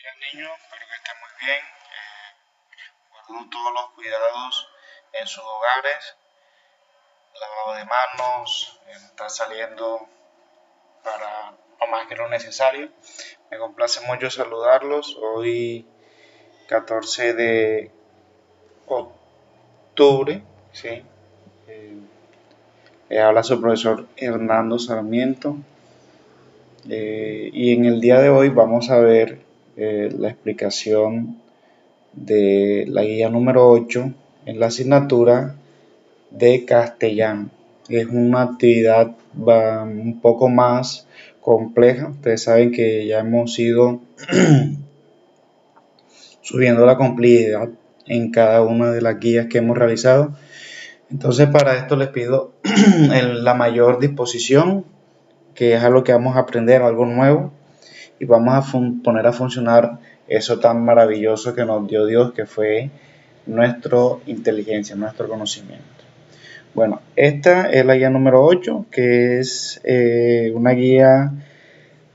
Bien, niño, espero que estén muy bien. Guardando todos los cuidados en sus hogares, lavado de manos, estar saliendo para no más que lo necesario. Me complace mucho saludarlos. Hoy, 14 de octubre, ¿sí? Habla su profesor Hernando Sarmiento. Y en el día de hoy vamos a ver la explicación de la guía número 8 en la asignatura de castellano. Es una actividad un poco más compleja. Ustedes saben que ya hemos ido subiendo la complejidad en cada una de las guías que hemos realizado. Entonces, para esto les pido la mayor disposición, que es a lo que vamos a aprender, algo nuevo, y vamos a poner a funcionar eso tan maravilloso que nos dio Dios, que fue nuestra inteligencia, nuestro conocimiento. Bueno, esta es la guía número 8, que es una guía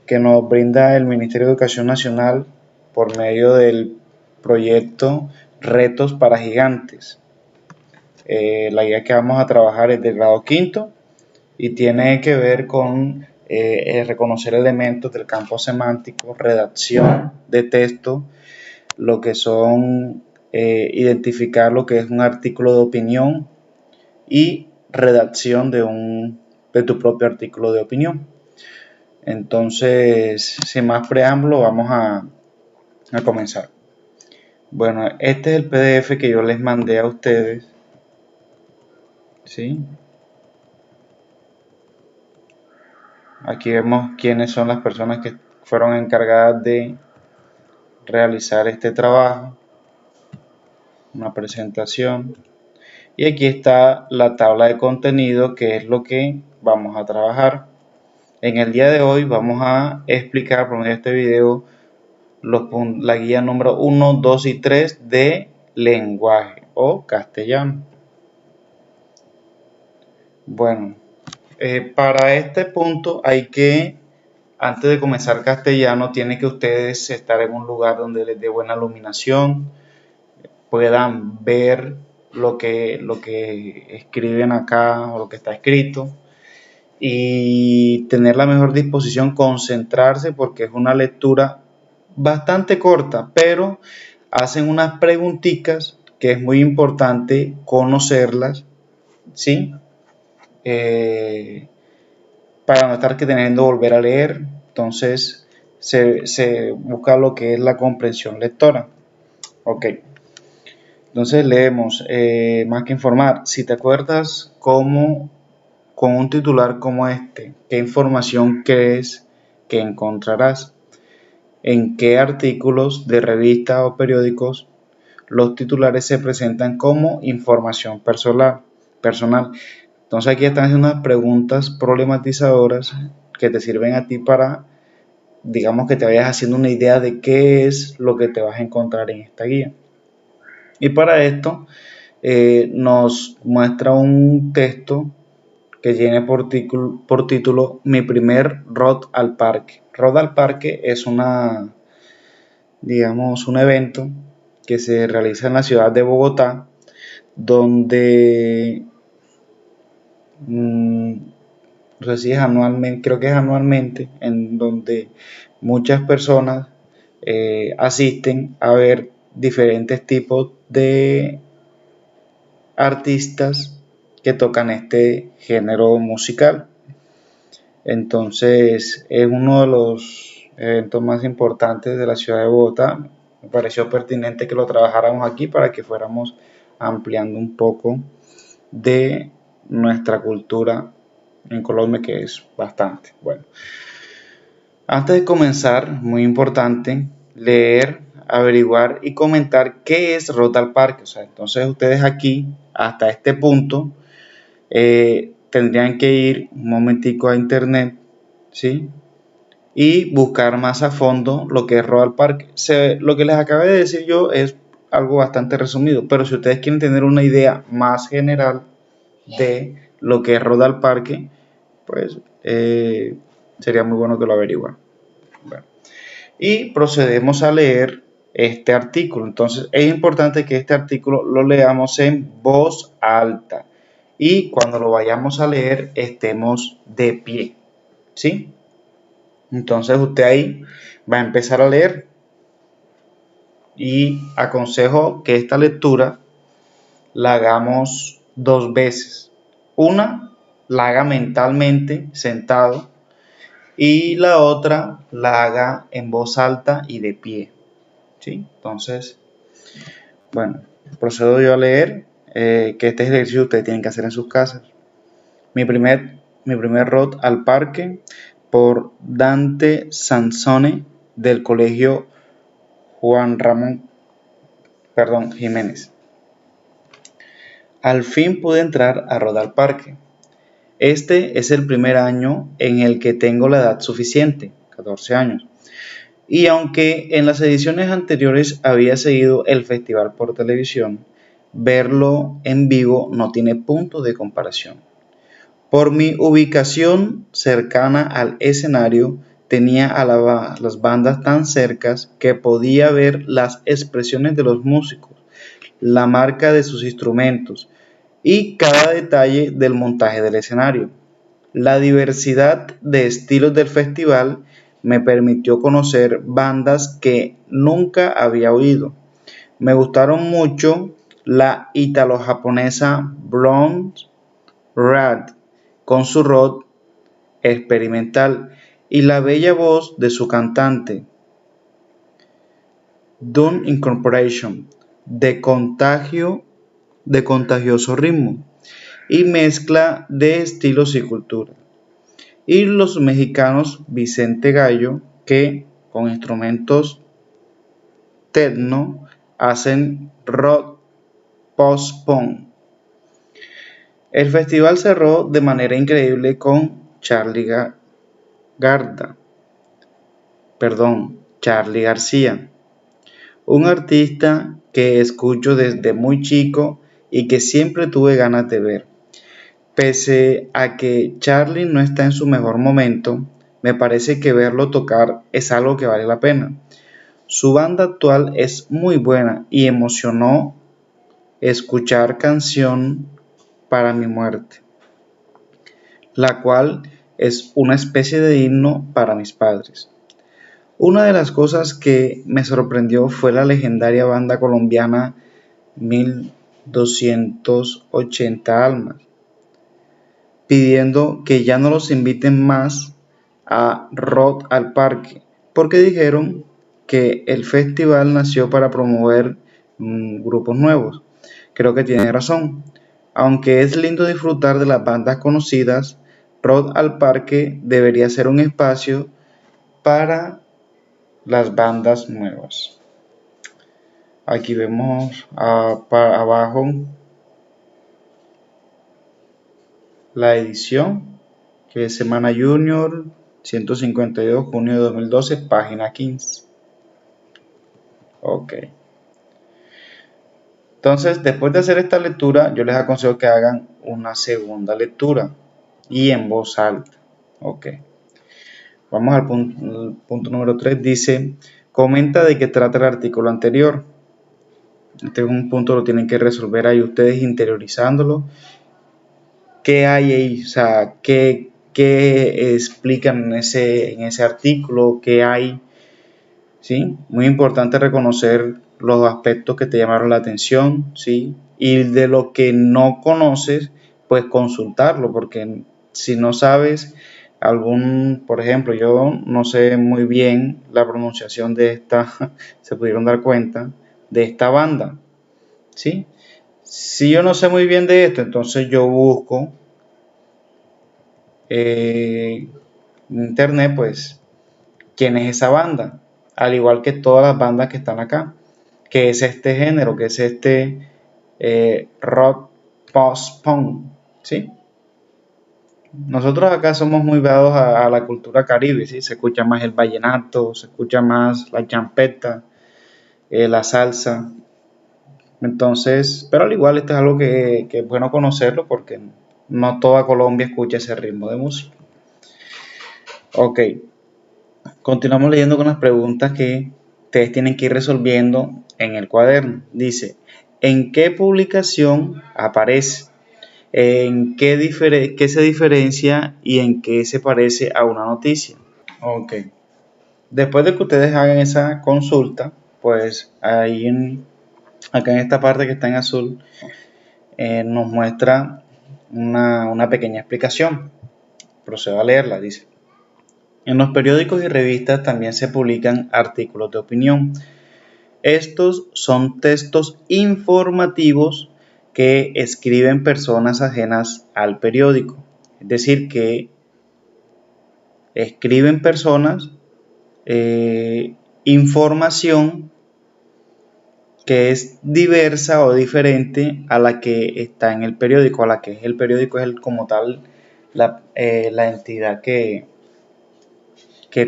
que nos brinda el Ministerio de Educación Nacional por medio del proyecto Retos para Gigantes. La guía que vamos a trabajar es del grado quinto y tiene que ver con reconocer elementos del campo semántico, redacción de texto, lo que son identificar lo que es un artículo de opinión y redacción de tu propio artículo de opinión. Entonces, sin más preámbulo, vamos a comenzar. Bueno, este es el PDF que yo les mandé a ustedes, ¿sí? Aquí vemos quiénes son las personas que fueron encargadas de realizar este trabajo, una presentación, y aquí está la tabla de contenido, que es lo que vamos a trabajar. En el día de hoy vamos a explicar por medio de este video la guía número 1, 2 y 3 de lenguaje o castellano. Bueno, para este punto hay que, antes de comenzar castellano, tiene que ustedes estar en un lugar donde les dé buena iluminación, puedan ver lo que escriben acá o lo que está escrito, y tener la mejor disposición, concentrarse, porque es una lectura bastante corta, pero hacen unas preguntitas que es muy importante conocerlas, ¿sí? Para no estar que teniendo volver a leer. Entonces se busca lo que es la comprensión lectora. Ok, entonces leemos, más que informar. Si te acuerdas cómo, con un titular como este, ¿qué información crees que encontrarás? ¿En qué artículos de revistas o periódicos los titulares se presentan como información personal? Entonces aquí están haciendo unas preguntas problematizadoras que te sirven a ti para, digamos, que te vayas haciendo una idea de qué es lo que te vas a encontrar en esta guía. Y para esto nos muestra un texto que tiene por título Mi primer Rod al Parque. Rod al Parque es digamos, un evento que se realiza en la ciudad de Bogotá, donde no sé si es anualmente, creo que es anualmente, en donde muchas personas asisten a ver diferentes tipos de artistas que tocan este género musical. Entonces es uno de los eventos más importantes de la ciudad de Bogotá. Me pareció pertinente que lo trabajáramos aquí para que fuéramos ampliando un poco de nuestra cultura en Colombia, que es bastante. Bueno, antes de comenzar, muy importante leer, averiguar y comentar qué es Ruta al Parque. O sea, entonces ustedes aquí, hasta este punto, tendrían que ir un momentico a internet, ¿sí? Y buscar más a fondo lo que es Ruta al Parque. Lo que les acabé de decir yo es algo bastante resumido, pero si ustedes quieren tener una idea más general de lo que es Ruta al Parque, pues sería muy bueno que lo averiguaran. Bueno, y procedemos a leer este artículo. Entonces es importante que este artículo lo leamos en voz alta y cuando lo vayamos a leer estemos de pie, ¿sí? Entonces usted ahí va a empezar a leer y aconsejo que esta lectura la hagamos 2 veces. Una la haga mentalmente sentado y la otra la haga en voz alta y de pie, ¿sí? Entonces, bueno, procedo yo a leer, que este ejercicio ustedes tienen que hacer en sus casas. Mi primer rod al parque, por Dante Sansone, del colegio Juan Ramón, Jiménez. Al fin pude entrar a Rod al parque. Este es el primer año en el que tengo la edad suficiente, 14 años. Y aunque en las ediciones anteriores había seguido el festival por televisión, verlo en vivo no tiene punto de comparación. Por mi ubicación cercana al escenario, tenía a las bandas tan cercas que podía ver las expresiones de los músicos, la marca de sus instrumentos y cada detalle del montaje del escenario. La diversidad de estilos del festival me permitió conocer bandas que nunca había oído. Me gustaron mucho la italo-japonesa Blonde Rat con su rock experimental y la bella voz de su cantante, Dune Incorporation, de contagioso ritmo y mezcla de estilos y cultura. Y los mexicanos Vicente Gallo, que con instrumentos techno hacen rock post-punk. El festival cerró de manera increíble con Charly García, un artista que escucho desde muy chico y que siempre tuve ganas de ver. Pese a que Charly no está en su mejor momento, me parece que verlo tocar es algo que vale la pena. Su banda actual es muy buena y emocionó escuchar Canción para mi muerte, la cual es una especie de himno para mis padres. Una de las cosas que me sorprendió fue la legendaria banda colombiana 1280 Almas, pidiendo que ya no los inviten más a Rock al Parque, porque dijeron que el festival nació para promover grupos nuevos. Creo que tiene razón. Aunque es lindo disfrutar de las bandas conocidas, Rock al Parque debería ser un espacio para las bandas nuevas. Aquí vemos abajo la edición, que es Semana Junior 152, junio de 2012, página 15. Ok. Entonces, después de hacer esta lectura, yo les aconsejo que hagan una segunda lectura y en voz alta. Ok. Vamos al punto número 3. Dice, comenta de qué trata el artículo anterior. Este es un punto, lo tienen que resolver ahí ustedes interiorizándolo. ¿Qué hay ahí? O sea, ¿qué explican en ese artículo? ¿Qué hay? ¿Sí? Muy importante reconocer los aspectos que te llamaron la atención, ¿sí? Y de lo que no conoces, pues consultarlo, porque si no sabes por ejemplo, yo no sé muy bien la pronunciación de esta, se pudieron dar cuenta, de esta banda, ¿sí? Si yo no sé muy bien de esto, entonces yo busco en internet, pues, quién es esa banda, al igual que todas las bandas que están acá, que es este género, que es este rock post-punk, ¿sí? Nosotros acá somos muy dados a la cultura caribe, ¿sí? Se escucha más el vallenato, se escucha más la champeta, la salsa. Entonces, pero al igual esto es algo que es bueno conocerlo porque no toda Colombia escucha ese ritmo de música. Ok, Continuamos leyendo con las preguntas que ustedes tienen que ir resolviendo en el cuaderno. Dice, ¿en qué publicación aparece? ¿En qué se diferencia y en qué se parece a una noticia? Ok. Después de que ustedes hagan esa consulta, pues acá en esta parte que está en azul, nos muestra una pequeña explicación. Procedo a leerla, dice. En los periódicos y revistas también se publican artículos de opinión. Estos son textos informativos que escriben personas ajenas al periódico. Es decir, que escriben personas información que es diversa o diferente a la que está en el periódico, a la que es el periódico, es como tal la entidad que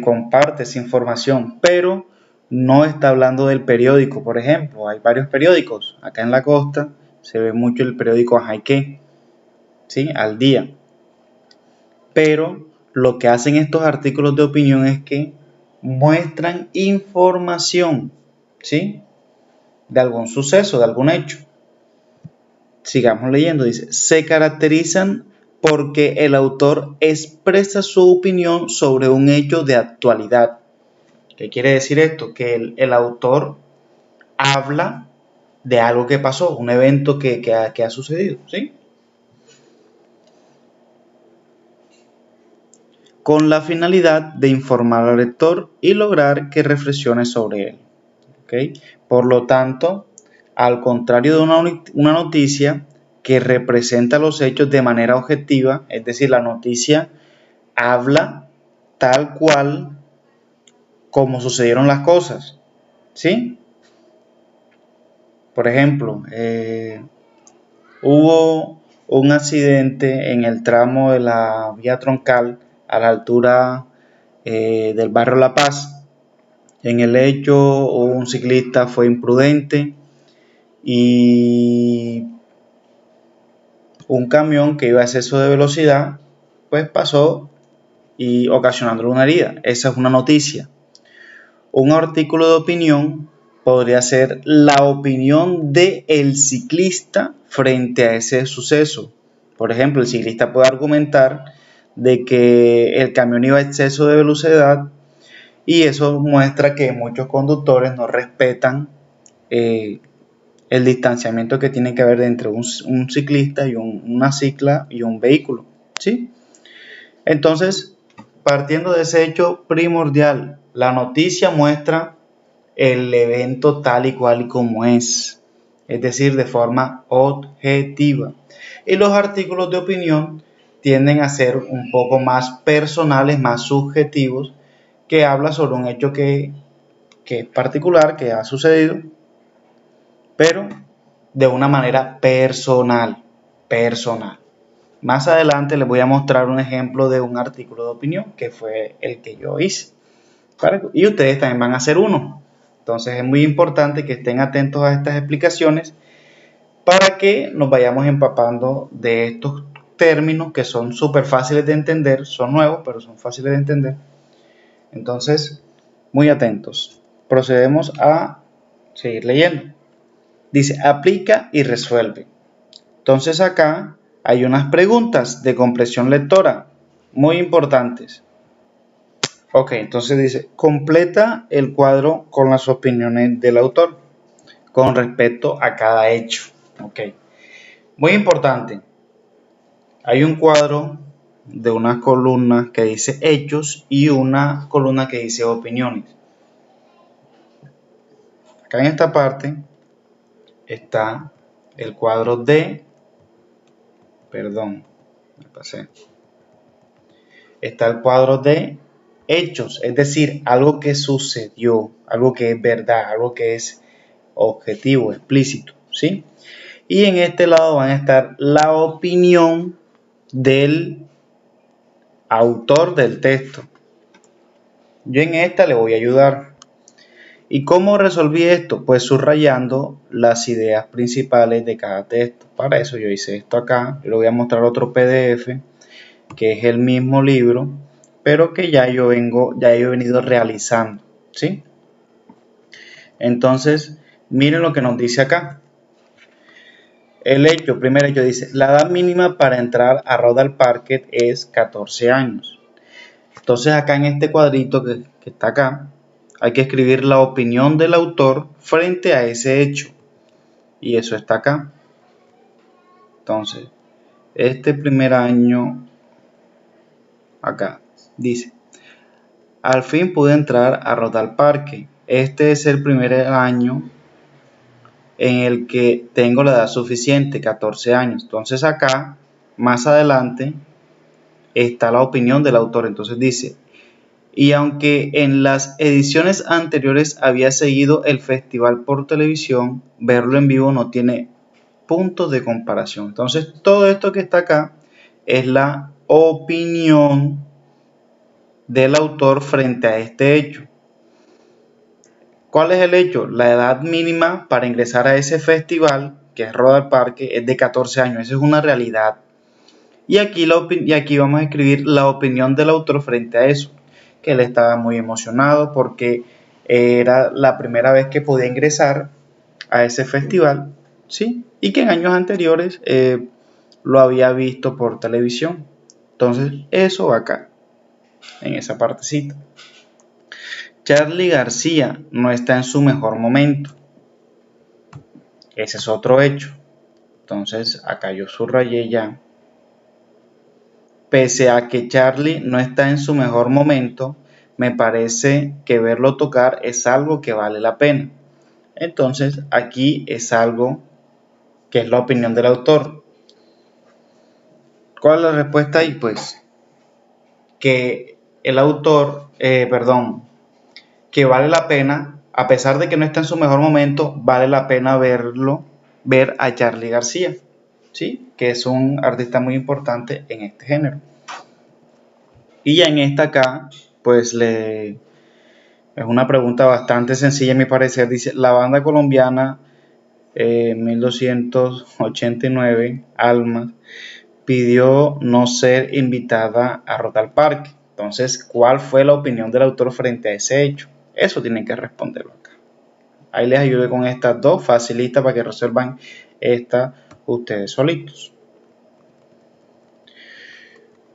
comparte esa información, pero no está hablando del periódico. Por ejemplo, hay varios periódicos. Acá en la costa se ve mucho el periódico Ajaique, ¿sí? Al día. Pero lo que hacen estos artículos de opinión es que muestran información, ¿sí? De algún suceso, de algún hecho. Sigamos leyendo, dice, se caracterizan porque el autor expresa su opinión sobre un hecho de actualidad. ¿Qué quiere decir esto? Que el autor habla de algo que pasó, un evento que ha sucedido, ¿sí? Con la finalidad de informar al lector y lograr que reflexione sobre él. ¿Okay? Por lo tanto, al contrario de una noticia que representa los hechos de manera objetiva, es decir, la noticia habla tal cual como sucedieron las cosas, ¿sí? Por ejemplo, hubo un accidente en el tramo de la vía troncal a la altura del barrio La Paz. En el hecho, un ciclista fue imprudente y un camión que iba a exceso de velocidad, pues pasó y ocasionándole una herida. Esa es una noticia. Un artículo de opinión podría ser la opinión del ciclista frente a ese suceso. Por ejemplo, el ciclista puede argumentar de que el camión iba a exceso de velocidad y eso muestra que muchos conductores no respetan el distanciamiento que tiene que haber entre un ciclista y una cicla y un vehículo, ¿sí? Entonces, partiendo de ese hecho primordial, la noticia muestra el evento tal y cual y como es decir, de forma objetiva. Y los artículos de opinión tienden a ser un poco más personales, más subjetivos, que habla sobre un hecho que es particular, que ha sucedido, pero de una manera personal. Más adelante les voy a mostrar un ejemplo de un artículo de opinión que fue el que yo hice. Y ustedes también van a hacer uno. Entonces es muy importante que estén atentos a estas explicaciones para que nos vayamos empapando de estos términos que son súper fáciles de entender, son nuevos, pero son fáciles de entender. Entonces, muy atentos. Procedemos a seguir leyendo. Dice, aplica y resuelve. Entonces acá hay unas preguntas de comprensión lectora muy importantes. Ok, entonces dice, completa el cuadro con las opiniones del autor con respecto a cada hecho. Ok, muy importante. Hay un cuadro de unas columnas que dice hechos y una columna que dice opiniones. Acá en esta parte está el cuadro de, está el cuadro de hechos, es decir, algo que sucedió, algo que es verdad, algo que es objetivo, explícito, ¿sí? Y en este lado van a estar la opinión del autor del texto. Yo en esta le voy a ayudar. ¿Y cómo resolví esto? Pues subrayando las ideas principales de cada texto. Para eso yo hice esto acá. Yo le voy a mostrar otro PDF que es el mismo libro pero que ya yo he venido realizando, ¿sí? Entonces, miren lo que nos dice acá. Primer hecho dice, la edad mínima para entrar a Rodal Park es 14 años. Entonces acá en este cuadrito que está acá, hay que escribir la opinión del autor frente a ese hecho. Y eso está acá. Entonces, este primer año, acá, dice, al fin pude entrar a Rodal Park. Este es el primer año en el que tengo la edad suficiente, 14 años. Entonces acá, más adelante, está la opinión del autor. Entonces dice, y aunque en las ediciones anteriores había seguido el festival por televisión, verlo en vivo no tiene puntos de comparación. Entonces todo esto que está acá es la opinión del autor frente a este hecho. ¿Cuál es el hecho? La edad mínima para ingresar a ese festival, que es Rodal Park, es de 14 años. Esa es una realidad. Y aquí vamos a escribir la opinión del autor frente a eso, que él estaba muy emocionado porque era la primera vez que podía ingresar a ese festival, ¿sí? Y que en años anteriores lo había visto por televisión. Entonces, eso va acá, en esa partecita. Charly García no está en su mejor momento. Ese es otro hecho. Entonces, acá yo subrayé ya. Pese a que Charly no está en su mejor momento, me parece que verlo tocar es algo que vale la pena. Entonces, aquí es algo que es la opinión del autor. ¿Cuál es la respuesta ahí? Pues que el autor, que vale la pena, a pesar de que no está en su mejor momento, vale la pena ver a Charly García, ¿sí? Que es un artista muy importante en este género. Y ya en esta acá, pues es una pregunta bastante sencilla a mi parecer. Dice, la banda colombiana 1289, Almas, pidió no ser invitada a Rodal Park. Entonces, ¿cuál fue la opinión del autor frente a ese hecho? Eso tienen que responderlo acá. Ahí les ayudé con estas dos, facilita para que resuelvan esta ustedes solitos.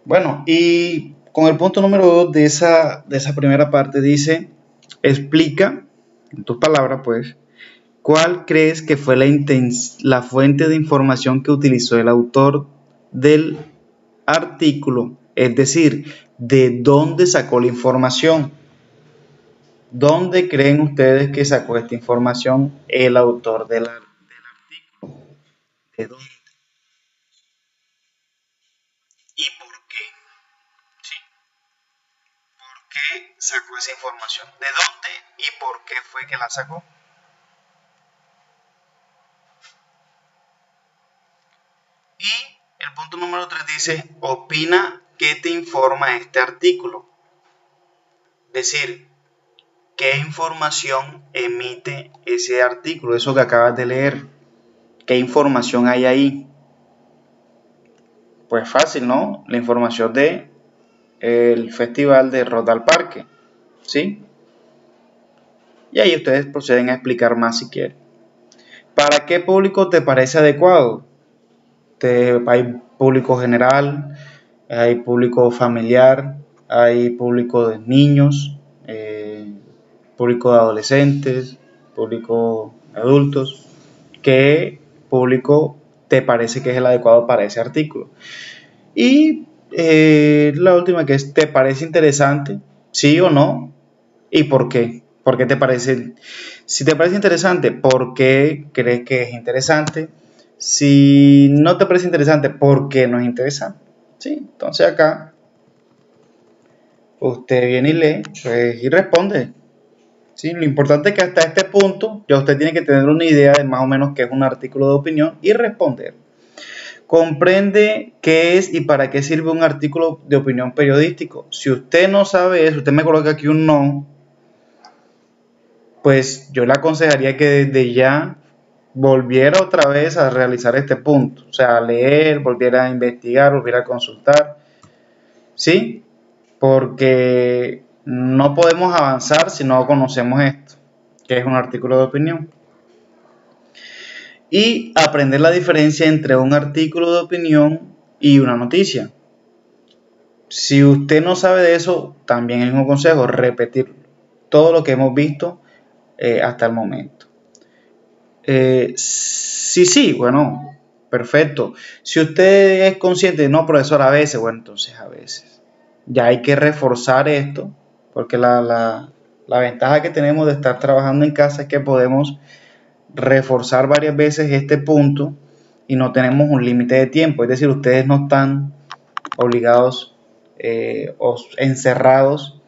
Bueno, y con el punto número 2 de esa primera parte dice, explica, en tus palabras pues, ¿cuál crees que fue la fuente de información que utilizó el autor del artículo? Es decir, ¿de dónde sacó la información? ¿Dónde creen ustedes que sacó esta información el autor del artículo? ¿De dónde? ¿Y por qué? ¿Sí? ¿Por qué sacó esa información? ¿De dónde y por qué fue que la sacó? Y el punto número 3 dice, opina qué te informa este artículo. Es decir, ¿qué información emite ese artículo? Eso que acabas de leer. ¿Qué información hay ahí? Pues fácil, ¿no? La información de el festival de Rodal Parque, ¿sí? Y ahí ustedes proceden a explicar más si quieren. ¿Para qué público te parece adecuado? Hay público general, hay público familiar, hay público de niños, público de adolescentes, público de adultos. ¿Qué público te parece que es el adecuado para ese artículo? Y la última que es, ¿te parece interesante? ¿Sí o no? ¿Y por qué? ¿Por qué te parece? Si te parece interesante, ¿por qué crees que es interesante? Si no te parece interesante, ¿por qué no es interesante? ¿Sí? Entonces acá usted viene y lee pues, y responde. ¿Sí? Lo importante es que hasta este punto ya usted tiene que tener una idea de más o menos qué es un artículo de opinión y responder. Comprende qué es y para qué sirve un artículo de opinión periodístico. Si usted no sabe eso, usted me coloca aquí un no, pues yo le aconsejaría que desde ya volviera otra vez a realizar este punto, o sea, a leer, volviera a investigar, volviera a consultar, ¿sí? porque no podemos avanzar si no conocemos esto, que es un artículo de opinión. Y aprender la diferencia entre un artículo de opinión y una noticia. Si usted no sabe de eso, también es un consejo repetir todo lo que hemos visto hasta el momento. Sí, bueno, perfecto. Si usted es consciente, no, profesor, a veces, bueno, entonces a veces. Ya hay que reforzar esto, porque la ventaja que tenemos de estar trabajando en casa es que podemos reforzar varias veces este punto y no tenemos un límite de tiempo. Es decir, ustedes no están obligados o encerrados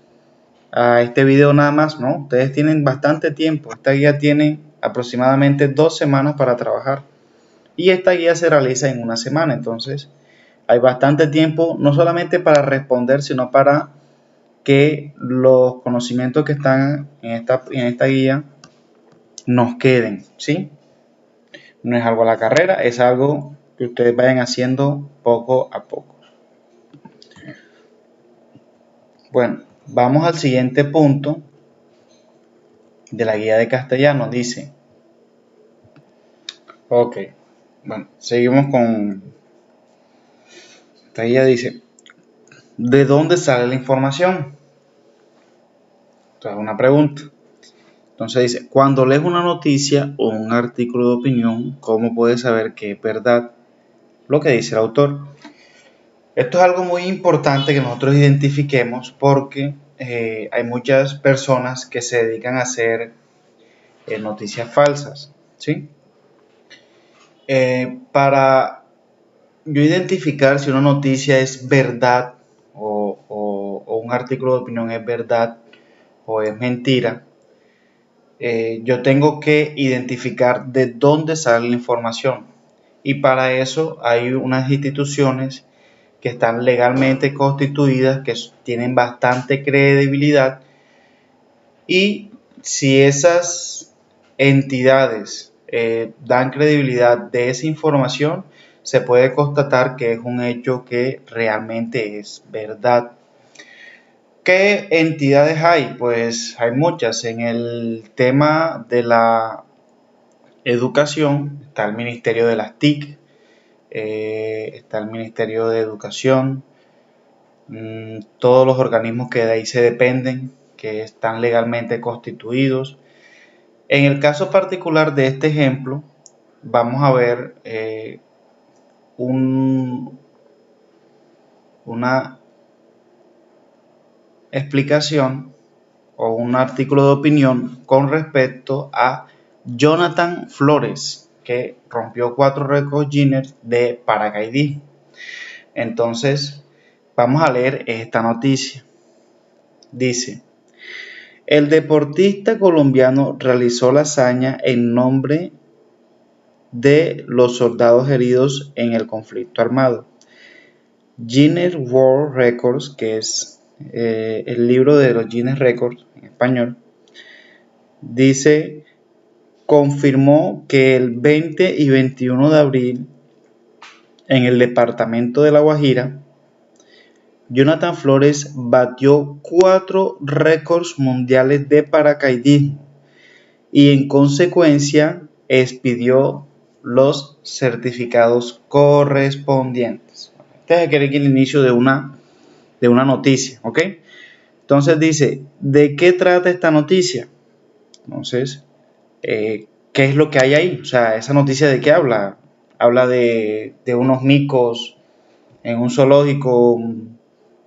a este video nada más, ¿no? Ustedes tienen bastante tiempo. Esta guía tiene aproximadamente 2 semanas para trabajar y esta guía se realiza en una semana. Entonces hay bastante tiempo, no solamente para responder, sino para que los conocimientos que están en esta guía nos queden, ¿sí? No es algo a la carrera, es algo que ustedes vayan haciendo poco a poco. Bueno, vamos al siguiente punto de la guía de castellano. Dice, ok, bueno, seguimos con esta guía. Dice, ¿de dónde sale la información? Entonces, una pregunta. Entonces dice, cuando lees una noticia o un artículo de opinión, ¿cómo puedes saber que es verdad lo que dice el autor? Esto es algo muy importante que nosotros identifiquemos porque hay muchas personas que se dedican a hacer noticias falsas, ¿sí? Para yo identificar si una noticia es verdad o un artículo de opinión es verdad o es mentira, yo tengo que identificar de dónde sale la información. Y para eso hay unas instituciones que están legalmente constituidas, que tienen bastante credibilidad, y si esas entidades dan credibilidad de esa información, se puede constatar que es un hecho que realmente es verdad. ¿Qué entidades hay? Pues hay muchas. En el tema de la educación está el Ministerio de las TIC, está el Ministerio de Educación, todos los organismos que de ahí se dependen, que están legalmente constituidos. En el caso particular de este ejemplo, vamos a ver una explicación o un artículo de opinión con respecto a Jonathan Flores, que rompió 4 récords Guinness de paracaidismo. Entonces, vamos a leer esta noticia. Dice, el deportista colombiano realizó la hazaña en nombre de los soldados heridos en el conflicto armado. Guinness World Records, que es el libro de los Guinness Records en español, dice, confirmó que el 20 y 21 de abril en el departamento de La Guajira, Jonathan Flores batió 4 récords mundiales de paracaidismo y en consecuencia expidió los certificados correspondientes. Este es el inicio de una noticia, ¿ok? Entonces dice, ¿de qué trata esta noticia? Entonces, ¿qué es lo que hay ahí? O sea, ¿esa noticia de qué habla? Habla de unos micos en un zoológico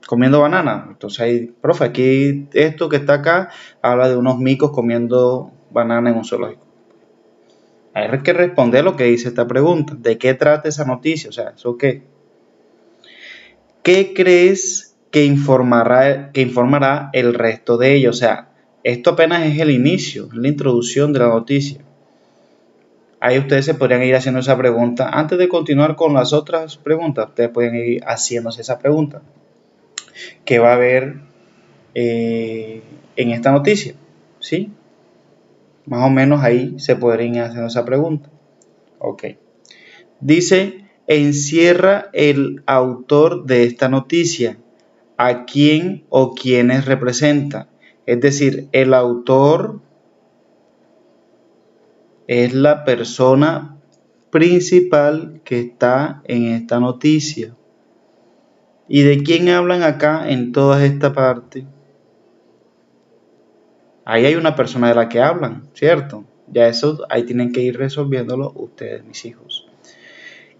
comiendo banana. Entonces ahí, profe, aquí esto que está acá habla de unos micos comiendo banana en un zoológico. Hay que responder lo que dice esta pregunta. ¿De qué trata esa noticia? O sea, ¿eso qué? ¿Qué crees que informará el resto de ello? O sea, esto apenas es el inicio, es la introducción de la noticia. Ahí ustedes se podrían ir haciendo esa pregunta. Antes de continuar con las otras preguntas, ustedes pueden ir haciéndose esa pregunta. ¿Qué va a haber en esta noticia? ¿Sí? Más o menos ahí se podrían ir haciendo esa pregunta. Ok. Dice, encierra el autor de esta noticia a quién o quiénes representa. Es decir, el autor es la persona principal que está en esta noticia. ¿Y de quién hablan acá en toda esta parte? Ahí hay una persona de la que hablan, ¿cierto? Ya eso ahí tienen que ir resolviéndolo ustedes, mis hijos.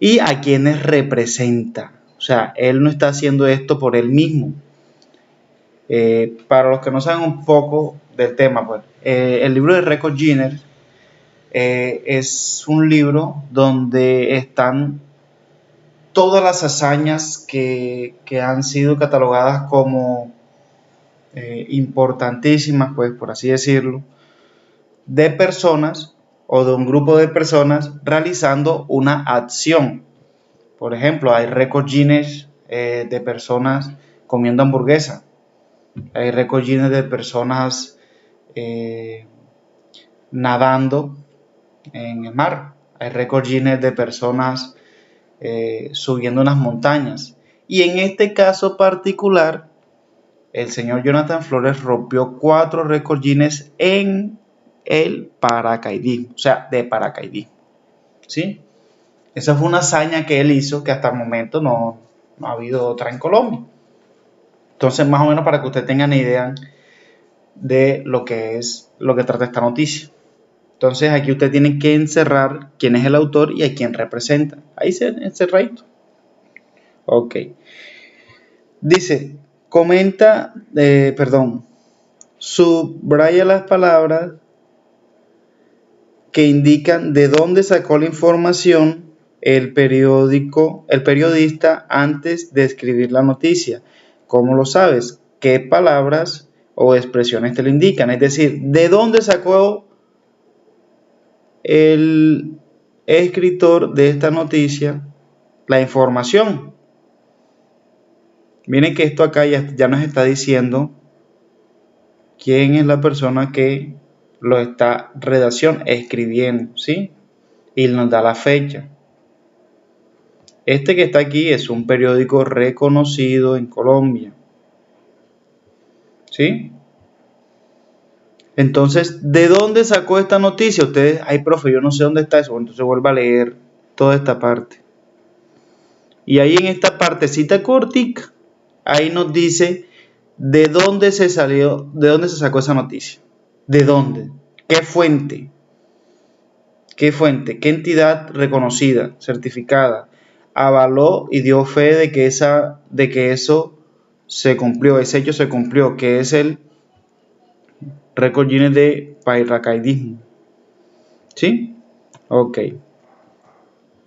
¿Y a quiénes representa? O sea, él no está haciendo esto por él mismo. Para los que no saben un poco del tema, pues, el libro de Record Guinness es un libro donde están todas las hazañas que han sido catalogadas como importantísimas, pues por así decirlo, de personas o de un grupo de personas realizando una acción. Por ejemplo, hay récord Guinness de personas comiendo hamburguesa, hay récord Guinness de personas nadando en el mar, hay récord Guinness de personas subiendo unas montañas. Y en este caso particular, el señor Jonathan Flores rompió 4 récord Guinness en el paracaidismo, o sea, de paracaidismo, ¿sí? Esa fue una hazaña que él hizo que hasta el momento no ha habido otra en Colombia. Entonces, más o menos para que ustedes tengan idea de lo que trata esta noticia. Entonces, aquí ustedes tienen que encerrar quién es el autor y a quién representa. Ahí se encerradito. Ok. Dice, subraya las palabras que indican de dónde sacó la información el periodista antes de escribir la noticia. ¿Cómo lo sabes? ¿Qué palabras o expresiones te lo indican? Es decir, ¿de dónde sacó el escritor de esta noticia la información? Miren que esto acá ya nos está diciendo quién es la persona que lo está escribiendo, ¿sí? Y nos da la fecha. Este que está aquí es un periódico reconocido en Colombia, ¿sí? Entonces, ¿de dónde sacó esta noticia? Ustedes, ay, profe, yo no sé dónde está eso. Entonces vuelva a leer toda esta parte. Y ahí en esta partecita cortica, ahí nos dice de dónde se sacó esa noticia. ¿De dónde? ¿Qué fuente? ¿Qué fuente? ¿Qué entidad reconocida, certificada, avaló y dio fe de que eso se cumplió, ese hecho se cumplió, que es el récord Guinness de paracaidismo? ¿Sí? Ok.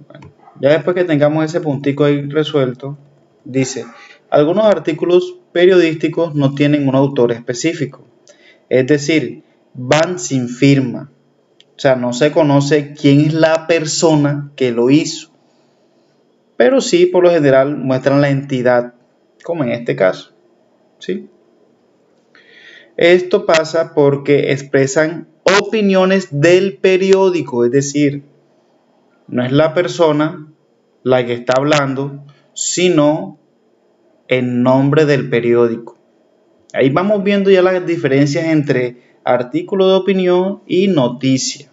Bueno, ya después que tengamos ese puntico ahí resuelto, dice, algunos artículos periodísticos no tienen un autor específico, es decir, van sin firma. O sea, no se conoce quién es la persona que lo hizo, pero sí, por lo general, muestran la entidad, como en este caso, ¿sí? Esto pasa porque expresan opiniones del periódico, es decir, no es la persona la que está hablando, sino el nombre del periódico. Ahí vamos viendo ya las diferencias entre artículo de opinión y noticia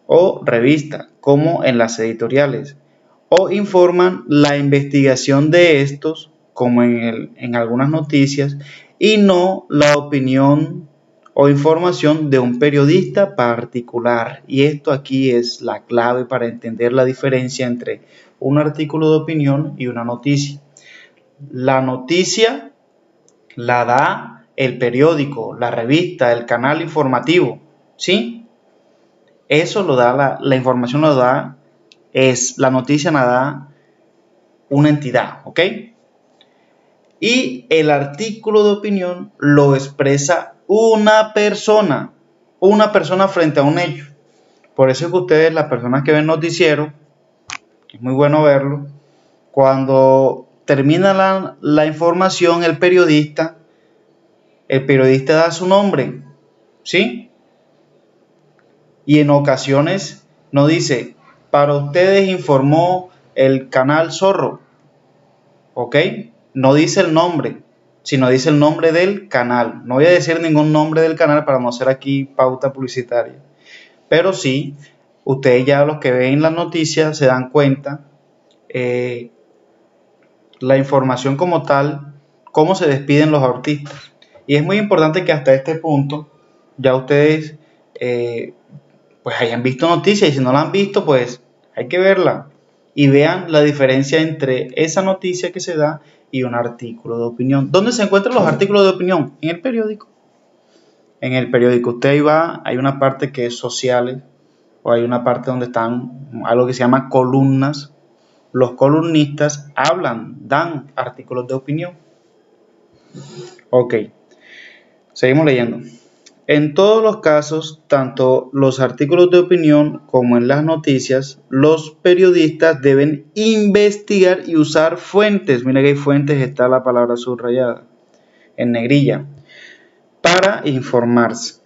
o revista, como en las editoriales, o informan la investigación de estos, como en algunas noticias, y no la opinión o información de un periodista particular. Y esto aquí es la clave para entender la diferencia entre un artículo de opinión y una noticia. La noticia la da el periódico, la revista, el canal informativo, ¿sí? Eso lo da, la información lo da, la noticia la da una entidad, ¿ok? Y el artículo de opinión lo expresa una persona frente a un hecho. Por eso es que ustedes, las personas que ven noticiero, es muy bueno verlo, cuando termina la información, el periodista da su nombre, ¿sí? Y en ocasiones no dice, para ustedes informó el canal Zorro, ¿ok? No dice el nombre, sino dice el nombre del canal. No voy a decir ningún nombre del canal para no hacer aquí pauta publicitaria. Pero sí, ustedes ya los que ven las noticias se dan cuenta la información como tal, cómo se despiden los artistas. Y es muy importante que hasta este punto ya ustedes pues hayan visto noticias, y si no la han visto, pues hay que verla y vean la diferencia entre esa noticia que se da y un artículo de opinión. ¿Dónde se encuentran los artículos de opinión? En el periódico. En el periódico usted ahí va, hay una parte que es sociales, o hay una parte donde están algo que se llama columnas. Los columnistas hablan, dan artículos de opinión. Ok, seguimos leyendo. En todos los casos, tanto los artículos de opinión como en las noticias, los periodistas deben investigar y usar fuentes. Mira que hay fuentes, está la palabra subrayada en negrilla, para informarse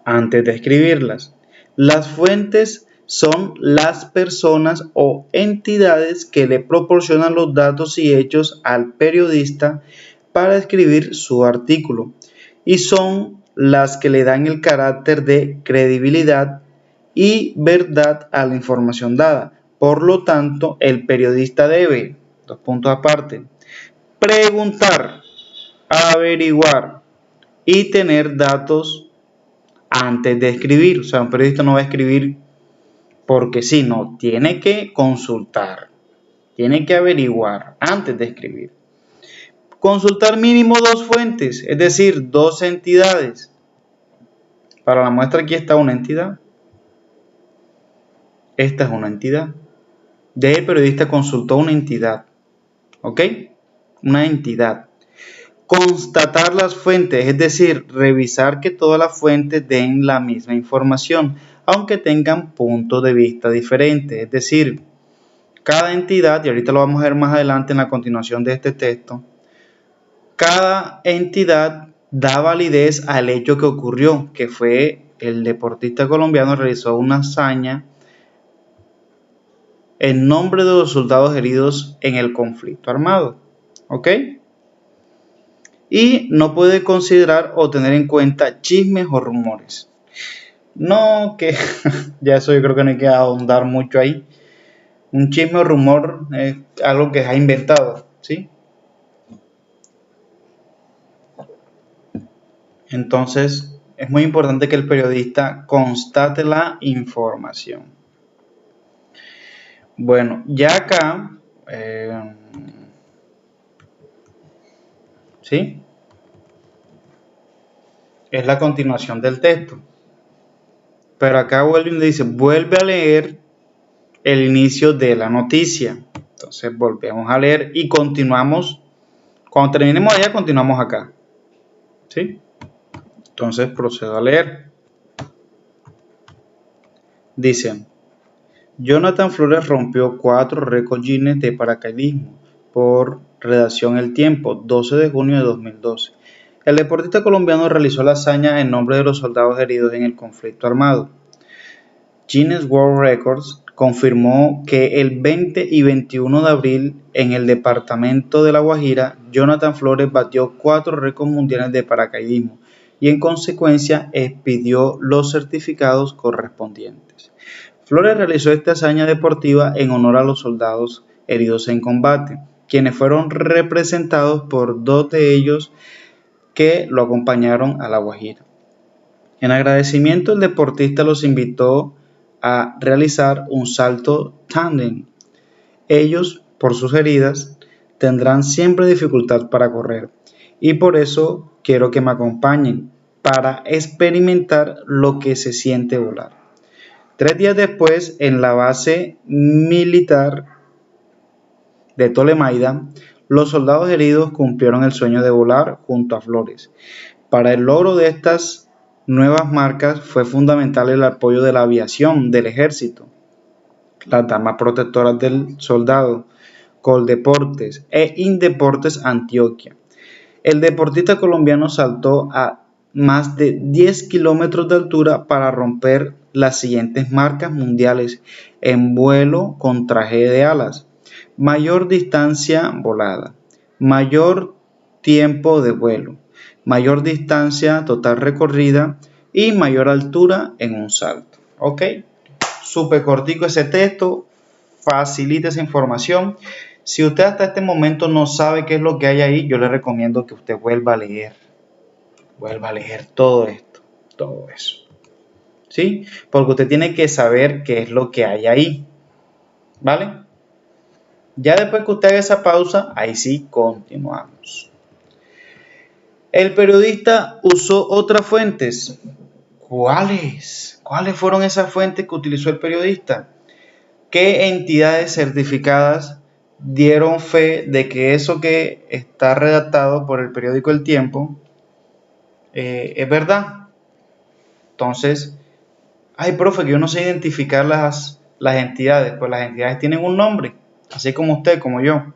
antes de escribirlas. Las fuentes son las personas o entidades que le proporcionan los datos y hechos al periodista para escribir su artículo, y son las que le dan el carácter de credibilidad y verdad a la información dada. Por lo tanto, el periodista debe, dos puntos aparte, preguntar, averiguar y tener datos antes de escribir. O sea, un periodista no va a escribir porque sí, no, tiene que consultar, tiene que averiguar antes de escribir. Consultar mínimo dos fuentes, es decir, dos entidades. Para la muestra aquí está una entidad. Esta es una entidad. El periodista consultó una entidad. ¿Ok? Una entidad. Constatar las fuentes, es decir, revisar que todas las fuentes den la misma información, aunque tengan puntos de vista diferentes. Es decir, cada entidad, y ahorita lo vamos a ver más adelante en la continuación de este texto, cada entidad da validez al hecho que ocurrió, que fue el deportista colombiano realizó una hazaña en nombre de los soldados heridos en el conflicto armado. ¿Ok? Y no puede considerar o tener en cuenta chismes o rumores. No, que ya eso yo creo que no hay que ahondar mucho ahí. Un chisme o rumor es algo que se ha inventado, ¿sí? Entonces, es muy importante que el periodista constate la información. Bueno, ya acá, ¿sí? Es la continuación del texto. Pero acá vuelve a leer el inicio de la noticia. Entonces volvemos a leer y continuamos. Cuando terminemos allá, continuamos acá. ¿Sí? Entonces procedo a leer. Dicen: Jonathan Flores rompió 4 récords Guinness de paracaidismo por redacción El Tiempo, 12 de junio de 2012. El deportista colombiano realizó la hazaña en nombre de los soldados heridos en el conflicto armado. Guinness World Records confirmó que el 20 y 21 de abril en el departamento de La Guajira, Jonathan Flores batió 4 récords mundiales de paracaidismo y en consecuencia expidió los certificados correspondientes. Flores realizó esta hazaña deportiva en honor a los soldados heridos en combate, quienes fueron representados por 2 de ellos que lo acompañaron a La Guajira. En agradecimiento, el deportista los invitó a realizar un salto tándem. Ellos, por sus heridas, tendrán siempre dificultad para correr y por eso quiero que me acompañen para experimentar lo que se siente volar. 3 días después, en la base militar de Tolemaida, los soldados heridos cumplieron el sueño de volar junto a Flores. Para el logro de estas nuevas marcas fue fundamental el apoyo de la aviación del ejército, las damas protectoras del soldado, Coldeportes e Indeportes Antioquia. El deportista colombiano saltó a más de 10 kilómetros de altura para romper las siguientes marcas mundiales en vuelo con traje de alas. mayor distancia volada, mayor tiempo de vuelo, mayor distancia total recorrida y mayor altura en un salto. ¿Ok? Súper cortico ese texto, facilita esa información. Si usted hasta este momento no sabe qué es lo que hay ahí, yo le recomiendo que usted vuelva a leer todo esto, todo eso. ¿Sí? Porque usted tiene que saber qué es lo que hay ahí. ¿Vale? Ya después que usted haga esa pausa, ahí sí continuamos. El periodista usó otras fuentes. ¿Cuáles? ¿Cuáles fueron esas fuentes que utilizó el periodista? ¿Qué entidades certificadas dieron fe de que eso que está redactado por el periódico El Tiempo es verdad? Entonces, ay, profe, que yo no sé identificar las entidades. Pues las entidades tienen un nombre, así como usted, como yo.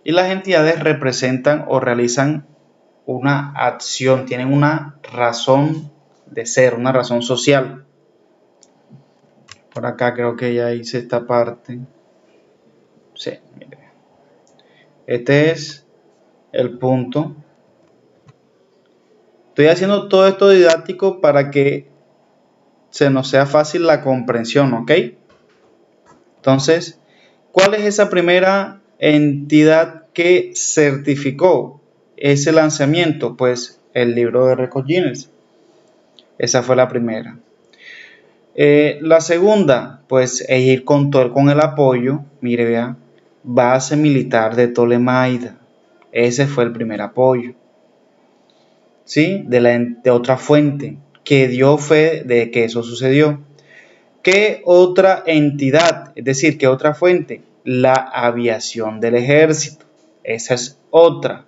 Y las entidades representan o realizan una acción, tienen una razón de ser, una razón social. Por acá creo que ya hice esta parte. Sí, mire. Este es el punto. Estoy haciendo todo esto didáctico para que se nos sea fácil la comprensión, ¿ok? Entonces, ¿cuál es esa primera entidad que certificó ese lanzamiento? Pues el libro de récord Guinness. Esa fue la primera. La segunda, pues es ir con el apoyo, mire, vea, base militar de Tolemaida. Ese fue el primer apoyo. ¿Sí? De otra fuente que dio fe de que eso sucedió. ¿Qué otra entidad? Es decir, ¿qué otra fuente? La aviación del ejército. Esa es otra.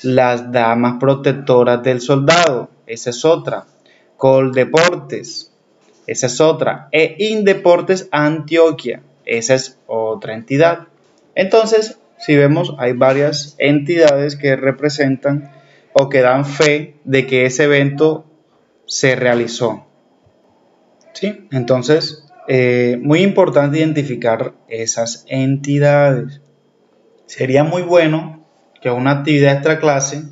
Las damas protectoras del soldado. Esa es otra. Coldeportes. Esa es otra. E Indeportes Antioquia. Esa es otra entidad. Entonces, si vemos, hay varias entidades que representan o que dan fe de que ese evento se realizó. ¿Sí? Entonces, muy importante identificar esas entidades. Sería muy bueno que una actividad extra clase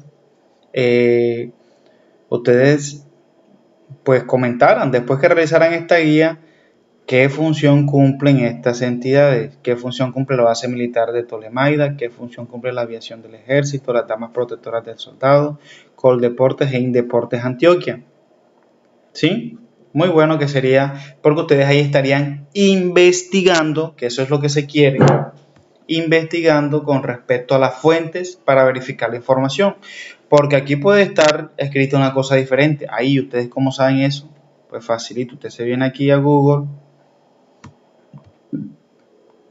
ustedes pues comentaran después que realizaran esta guía qué función cumplen estas entidades, qué función cumple la base militar de Tolemaida, qué función cumple la aviación del ejército, las damas protectoras del soldado, Coldeportes e Indeportes Antioquia. ¿Sí? Muy bueno que sería, porque ustedes ahí estarían investigando, que eso es lo que se quiere, investigando con respecto a las fuentes para verificar la información. Porque aquí puede estar escrita una cosa diferente. Ahí, ¿ustedes cómo saben eso? Pues facilito, usted se viene aquí a Google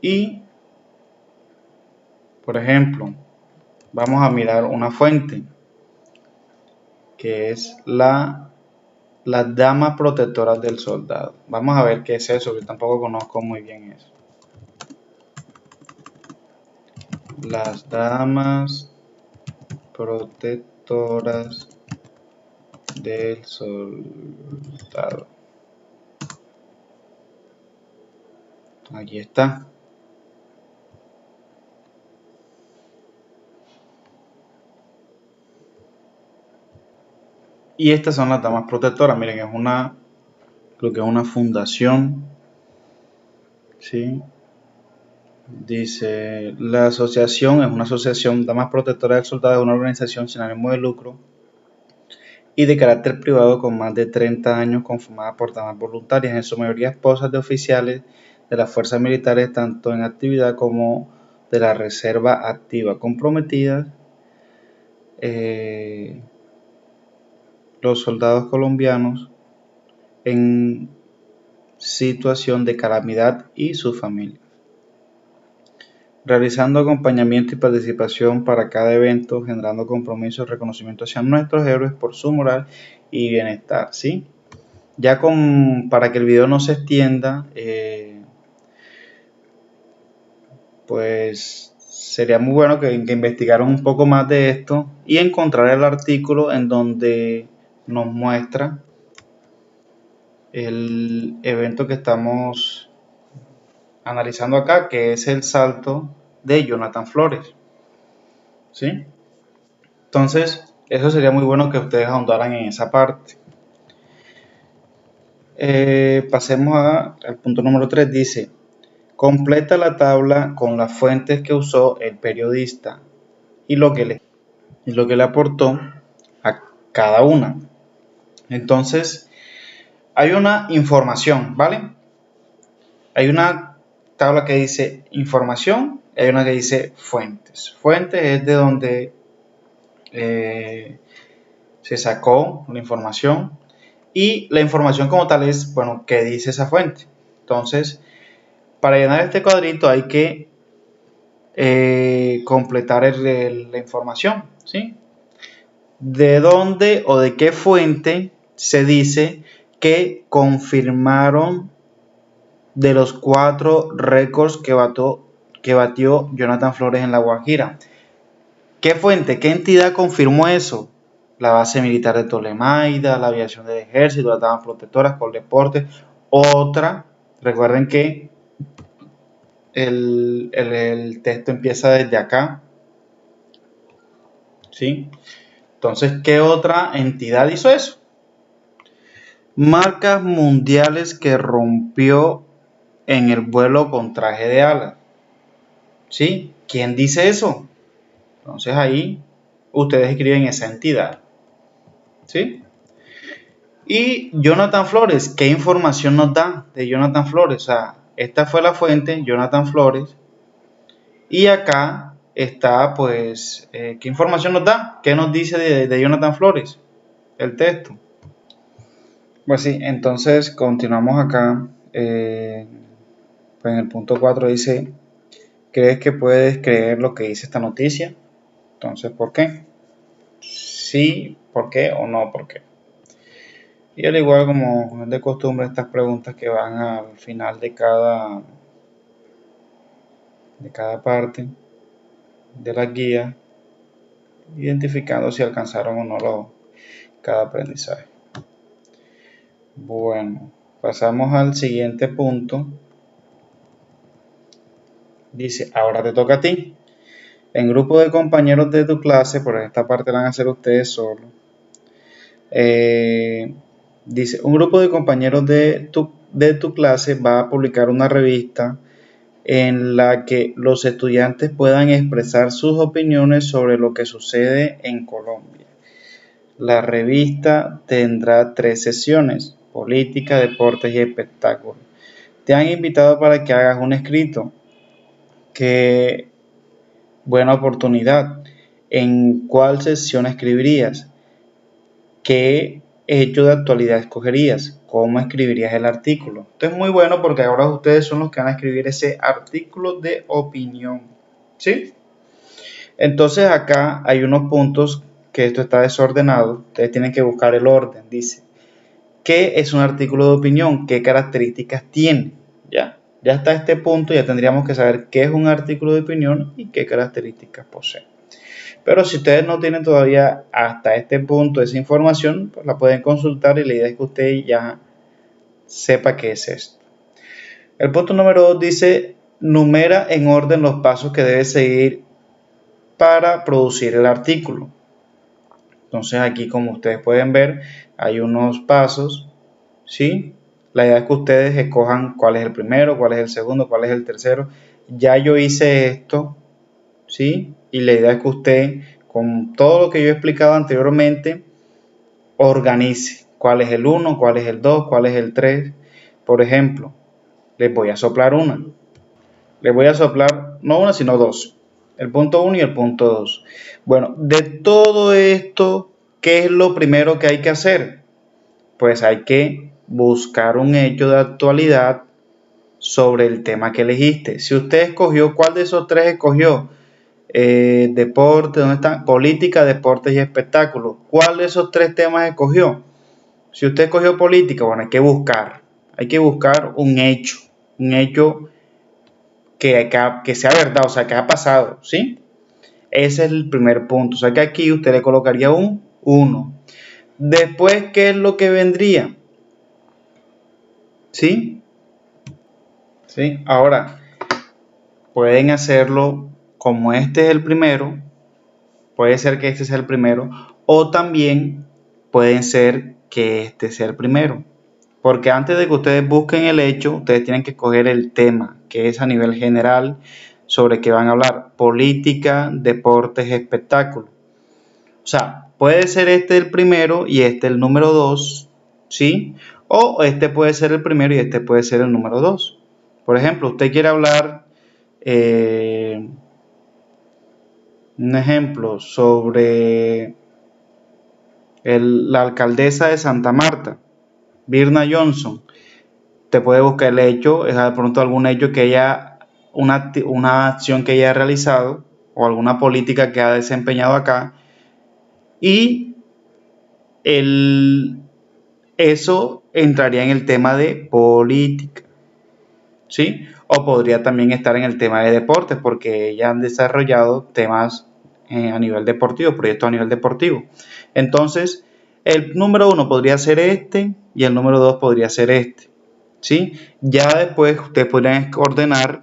y, por ejemplo, vamos a mirar una fuente que es las damas protectoras del soldado. Vamos a ver qué es eso, que tampoco conozco muy bien eso. Las damas protectoras del soldado. Aquí está. Y estas son las damas protectoras. Miren, creo que es una fundación. ¿Sí? Dice, la asociación es una asociación, Damas Protectoras del Soldado, es una organización sin ánimo de lucro y de carácter privado con más de 30 años, conformada por damas voluntarias, en su mayoría esposas de oficiales de las fuerzas militares, tanto en actividad como de la reserva activa, comprometidas los soldados colombianos en situación de calamidad y sus familias, realizando acompañamiento y participación para cada evento, generando compromiso y reconocimiento hacia nuestros héroes por su moral y bienestar, ¿sí? Ya para que el video no se extienda, pues sería muy bueno que investigaran un poco más de esto y encontrar el artículo en donde nos muestra el evento que estamos analizando acá, que es el salto de Jonathan Flores, ¿sí? Entonces, eso sería muy bueno que ustedes ahondaran en esa parte. Pasemos al punto número 3, dice, completa la tabla con las fuentes que usó el periodista y lo que le aportó a cada una. Entonces, hay una información, ¿vale? Hay una tabla que dice información y hay una que dice fuentes. Fuentes es de donde se sacó la información y la información como tal es, bueno, ¿qué dice esa fuente? Entonces, para llenar este cuadrito hay que completar la información, ¿sí? ¿De dónde o de qué fuente se dice que confirmaron de los 4 récords que batió Jonathan Flores en La Guajira? ¿Qué fuente, qué entidad confirmó eso? La base militar de Tolemaida, la aviación del ejército, las damas protectoras, Coldeportes. Otra, recuerden que el texto empieza desde acá, ¿sí? Entonces, ¿qué otra entidad hizo eso? Marcas mundiales que rompió en el vuelo con traje de ala, ¿sí? ¿Quién dice eso? Entonces ahí ustedes escriben esa entidad, ¿sí? Y Jonathan Flores, ¿qué información nos da de Jonathan Flores? O sea, esta fue la fuente, Jonathan Flores, y acá está, pues, ¿qué información nos da? ¿Qué nos dice de Jonathan Flores? El texto. Pues sí, entonces continuamos acá. Pues en el punto 4 dice, ¿crees que puedes creer lo que dice esta noticia? Entonces, ¿por qué? Sí, ¿por qué? O no, ¿por qué? Y al igual como es de costumbre, estas preguntas que van al final de cada parte de la guía, identificando si alcanzaron o no cada aprendizaje. Bueno, pasamos al siguiente punto. Dice, ahora te toca a ti. En grupo de compañeros de tu clase, por esta parte la van a hacer ustedes solos. Dice, un grupo de compañeros de tu clase va a publicar una revista en la que los estudiantes puedan expresar sus opiniones sobre lo que sucede en Colombia. La revista tendrá 3 sesiones, política, deportes y espectáculos. Te han invitado para que hagas un escrito. Qué buena oportunidad. ¿En cuál sesión escribirías? ¿Qué hecho de actualidad escogerías? ¿Cómo escribirías el artículo? Esto es muy bueno porque ahora ustedes son los que van a escribir ese artículo de opinión, ¿sí? Entonces acá hay unos puntos que esto está desordenado. Ustedes tienen que buscar el orden. Dice, ¿qué es un artículo de opinión? ¿Qué características tiene? Ya hasta este punto ya tendríamos que saber qué es un artículo de opinión y qué características posee. Pero si ustedes no tienen todavía hasta este punto esa información, pues la pueden consultar y la idea es que usted ya sepa qué es esto. El punto número 2 dice, numera en orden los pasos que debe seguir para producir el artículo. Entonces aquí, como ustedes pueden ver, hay unos pasos, ¿sí? La idea es que ustedes escojan cuál es el primero, cuál es el segundo, cuál es el tercero. Ya yo hice esto, ¿sí? Y la idea es que usted, con todo lo que yo he explicado anteriormente, organice cuál es el 1, cuál es el 2, cuál es el 3. Por ejemplo, les voy a soplar una. Les voy a soplar no una, sino 2. El punto 1 y el punto 2. Bueno, de todo esto, ¿qué es lo primero que hay que hacer? Pues hay que buscar un hecho de actualidad sobre el tema que elegiste. Si usted escogió, ¿cuál de esos 3 escogió? Deporte, ¿dónde está? Política, deportes y espectáculos. ¿Cuál de esos 3 temas escogió? Si usted escogió política, bueno, hay que buscar un hecho que sea verdad, o sea, que ha pasado, ¿sí? Ese es el primer punto, o sea que aquí usted le colocaría un 1. Después, ¿qué es lo que vendría? ¿Sí? ¿Sí? Ahora, pueden hacerlo como este es el primero, puede ser que este sea el primero, o también pueden ser que este sea el primero. Porque antes de que ustedes busquen el hecho, ustedes tienen que escoger el tema, que es a nivel general, sobre qué van a hablar: política, deportes, espectáculos. O sea, puede ser este el primero y este el número 2, ¿sí? O este puede ser el primero y este puede ser el número 2. Por ejemplo, usted quiere hablar, un ejemplo, sobre la alcaldesa de Santa Marta, Birna Johnson. Te puede buscar el hecho, es de pronto algún hecho que ella, una acción que ella ha realizado o alguna política que ha desempeñado acá, y eso entraría en el tema de política, ¿sí? O podría también estar en el tema de deportes, porque ya han desarrollado temas a nivel deportivo, proyectos a nivel deportivo. Entonces, el número 1 podría ser este y el número 2 podría ser este, ¿sí? Ya después ustedes podrían ordenar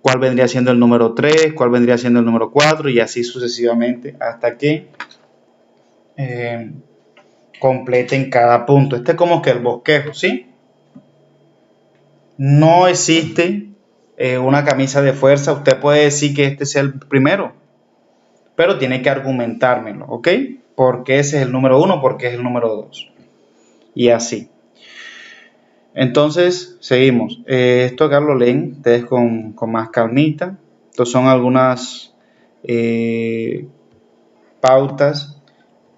cuál vendría siendo el número 3, cuál vendría siendo el número 4 y así sucesivamente hasta que completen cada punto. Este es como que el bosquejo, ¿sí? No existe una camisa de fuerza. Usted puede decir que este sea el primero, pero tiene que argumentármelo, ¿ok? Porque ese es el número 1, porque es el número 2. Y así. Entonces, seguimos. Esto acá lo leen ustedes con más calmita. Estos son algunas pautas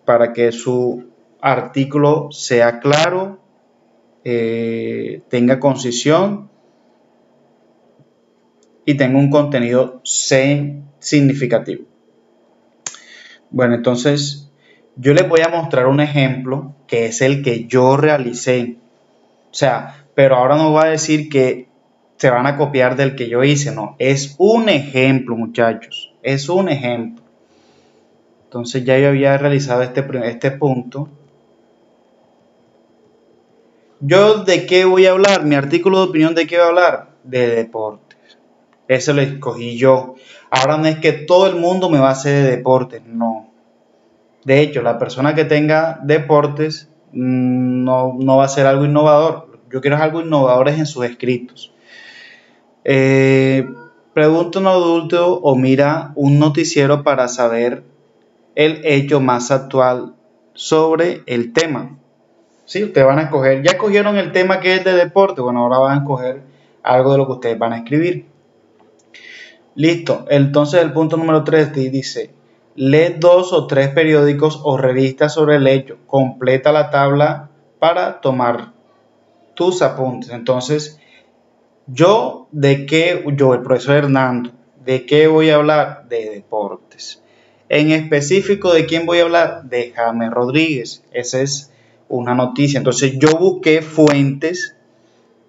para que su artículo sea claro, tenga concisión y tenga un contenido significativo. Bueno, entonces yo les voy a mostrar un ejemplo que es el que yo realicé. O sea, pero ahora no va a decir que se van a copiar del que yo hice, no. Es un ejemplo, muchachos. Es un ejemplo. Entonces ya yo había realizado este punto. ¿Yo de qué voy a hablar? Mi artículo de opinión, ¿de qué voy a hablar? De deportes. Eso lo escogí yo. Ahora no es que todo el mundo me va a hacer de deportes, no. De hecho, la persona que tenga deportes no va a ser algo innovador. Yo quiero algo innovador en sus escritos. Pregunta a un adulto o mira un noticiero para saber el hecho más actual sobre el tema. ¿Sí? Ustedes van a escoger, ya escogieron el tema que es de deporte, bueno, ahora van a escoger algo de lo que ustedes van a escribir. Listo, entonces el punto número 3 dice: lee 2 o 3 periódicos o revistas sobre el hecho, completa la tabla para tomar tus apuntes. Entonces, el profesor Hernando, ¿de qué voy a hablar? De deportes. En específico, ¿de quién voy a hablar? De James Rodríguez. Esa es una noticia. Entonces, yo busqué fuentes